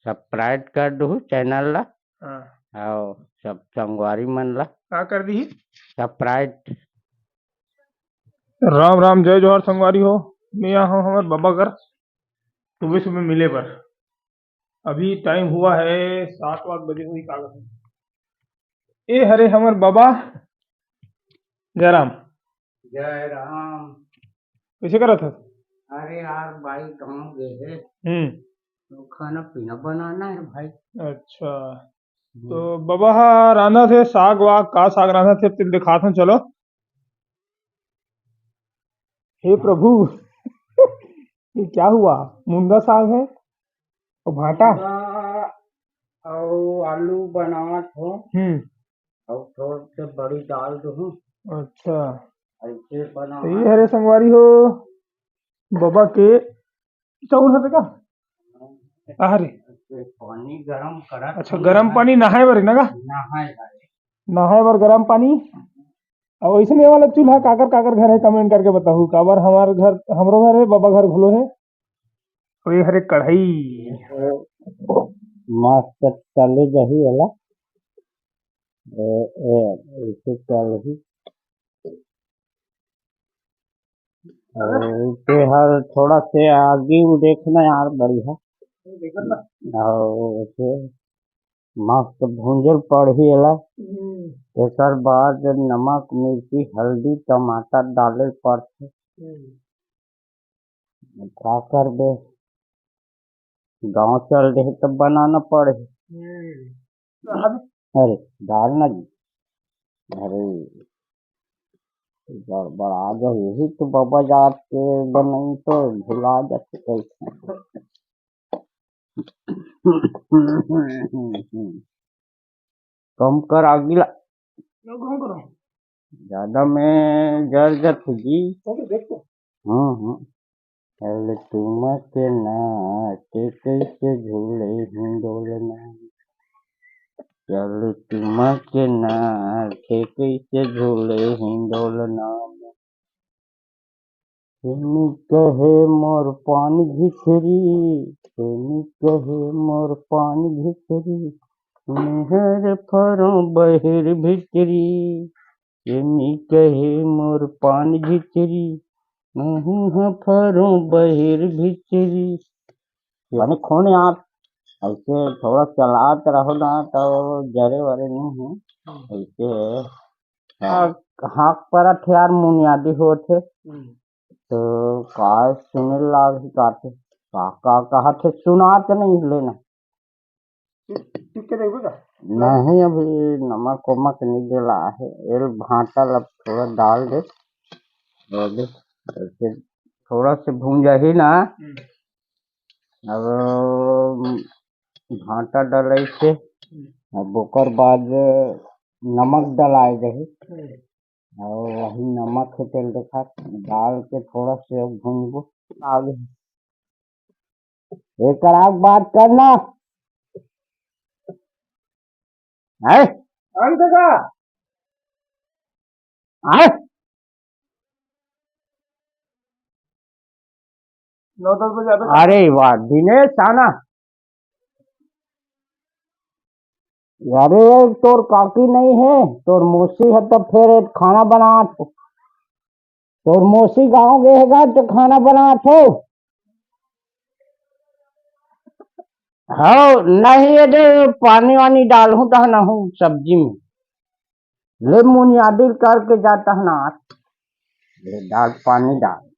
Subscribe कर दू channel ला हाँ और सब संगवारी मन ला का कर दी। सब्सक्राइब। राम राम जय जोहर संगवारी हो। मैं यहाँ हूँ हमारे बाबा घर सुबह सुबह मिले पर। अभी टाइम हुआ है 7 बजे हुई कागज ए हरे हमारे बाबा जयराम जय राम। कैसे करा था। अरे यार भाई गाँव गए है तो खाना पीना बनाना है भाई। अच्छा तो बाबा रांधा थे साग वाग का साग रांधा थे तिल दिखा था चलो। हे प्रभु ये क्या हुआ। मुंगा साग है और भाटा। और आलू बनावत हो और थोड़ से बड़ी दाल दो। अच्छा ऐसे बना तो ये हरे संगवारी हो बाबा के चाउर है का। अरे पानी गरम करा। अच्छा गरम पानी नहाए बर ना का। नहाए बर गरम पानी और ऐसे वाला चूल्हा काकर काकर घर है कमेंट करके बताऊ काबर हमारे घर हमरो घर है बाबा घर घुलो है। और ये हरे कढ़ाई मस्त चले जही वाला ऐसे चल ही इसे हर थोड़ा से आगे वो देखना यार बढ़िया और उसे मस्त भूंजल पड़ी ला। एक बाद नमक मिर्ची हल्दी टमाटर डाले पड़ते क्या कर दे गाँव चल रहे तब बनाना पड़े। अरे डालना जी। अरे गड़बड़ा जा यही तो बाबा जात के बनाई तो भुला जाते कैसे। कम कर आगिला ज्यादा में जर जत जी। पहले तुम के नाचे कैसे झूले हिंडोलना चल तुम के नाचे कैसे झूले हिंडोलना तुम कहे मोर पानी भिखरी तुम कहे मोर पानी भिखरी मेहर फरो बहिर भितरी तुम कहे मोर पानी भितरी नहीं फरो बहिर भितरी यानी खोने आप ऐसे थोड़ा चलात रहो ना तो जरे वरे नहीं है ऐसे हाँक पर यार मुनियादी होते तो काय सुने लाग काटे का कहा थे सुनाते नहीं लेना नहीं अभी नमक वमक नहीं डला है एल भाटा लब थोड़ा डाल दे ऐसे थोड़ा से भूंजा ही ना। अब भाटा डले से अब ओकर बाद नमक डलाए दही और वही नमक के तेल देखा डाल के थोड़ा से भूंगो आगे एक बात करना है आए 9-10 बजे अरे वाह दिनेश आना। अरे तोर काकी नहीं है तोर मौसी है तो फिर खाना बना तोर मौसी गाँव गएगा तो खाना बना हो। हाँ नहीं ये पानी वानी डालूं तो ना हूँ सब्जी में ले मुनियादिल करके जाता है ना डाल पानी डाल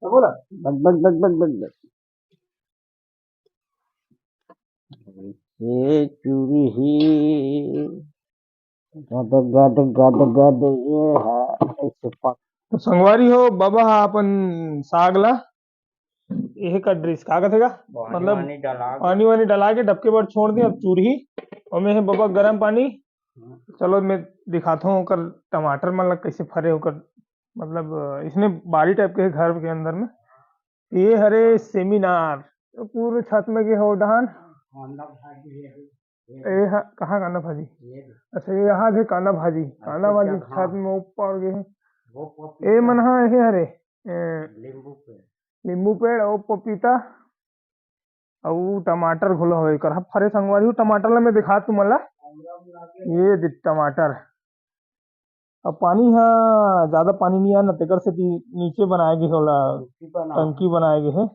बोला बस बस बस बस बस बस ये चूरी ही गद गद गद गद ये है ऐसे पक तो संगवारी हो बाबा अपन साग ला यह का ड्रेस का कथेगा मतलब पानी वानी डला के डबके पर छोड़ दी अब चूरही और मैं है बाबा गरम पानी। चलो मैं दिखाता हूँ कर टमाटर मतलब कैसे फरे होकर मतलब इसमें बारी टाइप के है घर के अंदर में ये हरे सेमिनार तो पूरे छत में के हो डहान कहाँ कांदा भाजी। अच्छा ये यहाँ थे कांदा भाजी छत में ऊपर गए ये मन हाँ ये हरे नींबू पेड़ और पपीता और टमाटर घुलो हो कर फरे संगवारी हूँ टमाटर ला मैं दिखा तू मला ये देख टमाटर अब पानी हाँ ज्यादा पानी नहीं आना तेकर से नीचे बनाए गए होला टंकी बनाए गए है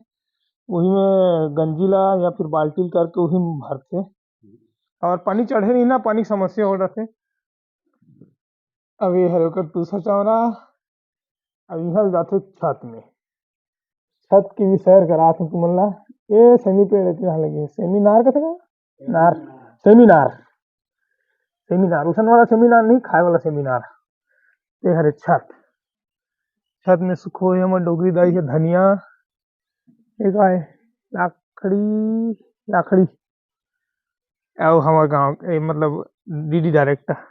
वही में गंजी ला या फिर बाल्टी ला करके वही में भरते और पानी चढ़े नहीं ना पानी की समस्या हो रहा थे अब ये हरे दूसरा चौरा अब यहाँ जाते छत में छत की भी सैर करा थे तुमन ला ये सेमी पेड़ इतना लगे सेमिनार का था नार सेमिनार सेमिनार उसन वाला सेमिनार नहीं खाए वाला सेमिनार ये हरे छत छत में सुखो है हमर डोगरी दाई है धनिया एक आए लाखड़ी लाखड़ी और हमारे गांव मतलब डीडी डायरेक्टर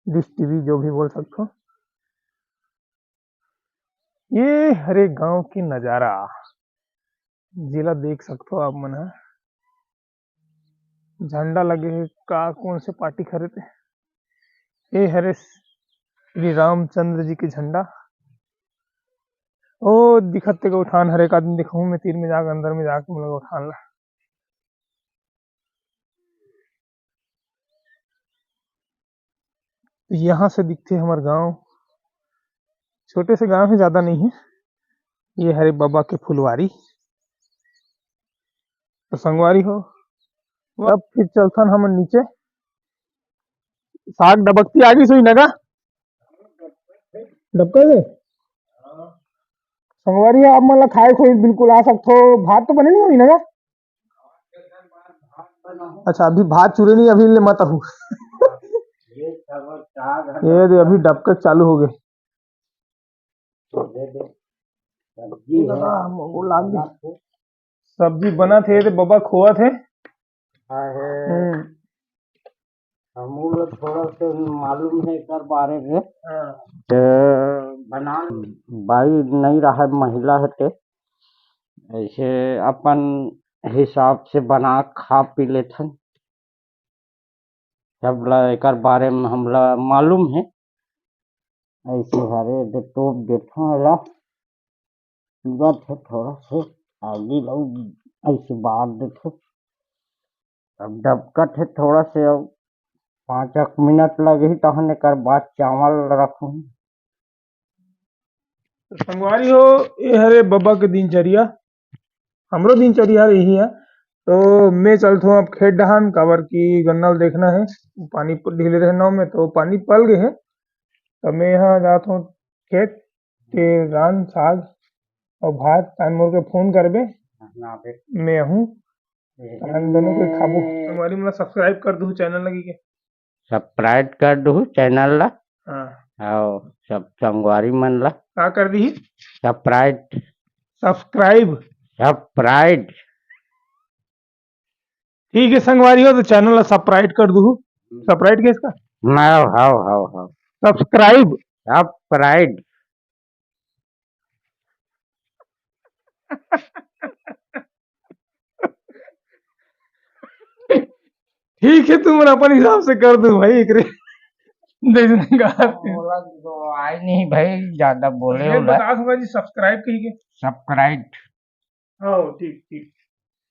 डिश टीवी जो भी बोल सकते हो ये हरे गांव की नजारा जिला देख सकते हो आप मन है झंडा लगे है का कौन से पार्टी खड़े थे ये हरे श्री रामचंद्र जी के झंडा ओ दिखते का उठान हर एक आदमी दिखाऊं मैं तीर में जाकर अंदर में जाके मतलब उठान ला यहाँ से दिखते हमारे गांव छोटे से गांव है ज्यादा नहीं है ये हरे बाबा के फुलवारी तो संगवारी हो अब फिर चलथन हम नीचे साग डबकती आगी सोई नगा डबका दे संगवारी आप मतलब खाए खोई बिल्कुल आ सकते हो भात तो बने नहीं हुई नगा अच्छा अभी भात चूरे नहीं अभी ले मत हूँ ये दे अभी डबका चालू हो गए सब्जी बना थे तो बाबा खोआ थे हमू थोड़ा से मालूम है कर बारे में तो बना भाई नहीं रहा महिला है ऐसे अपन हिसाब से बना खा पी लेथन सब ला एक बारे में हमला मालूम है ऐसे हरे दे टोप देखो ला थे थोड़ा से आगे लोग ऐसे बात देखो अब डबकट है थोड़ा से अब 5 मिनट लगे तो हमने कर बाद चावल रखूं संगवारी हो ये हरे बाबा के दिनचर्या हमरो दिनचर्या यही है तो मैं चलता हूँ अब खेत डहान काबर की गन्ना देखना है पानी ढीले रहना में तो पानी पल गए है तो मैं यहाँ जाता हूँ खेत के रान साग और भात तान मोर के फोन करबे मैं हूँ दोनों के खाबो हमारी मतलब सब्सक्राइब कर दू चैनल लगी के सब्सक्राइब कर दू चैनल ला हाँ और सब संगवारी मन ला का कर दी सब्सक्राइब सब्सक्राइब सब्सक्राइब ठीक है संगवारी हो तो चैनल ला सब्सक्राइब कर दू सब्सक्राइब किसका हाउ सब्सक्राइब सब्सक्राइब ठीक है तुम अपन हिसाब से कर दो भाई एक बोला तो आई नहीं भाई ज्यादा बोले बता दूंगा जी सब्सक्राइब कही के सब्सक्राइब हाँ ठीक ठीक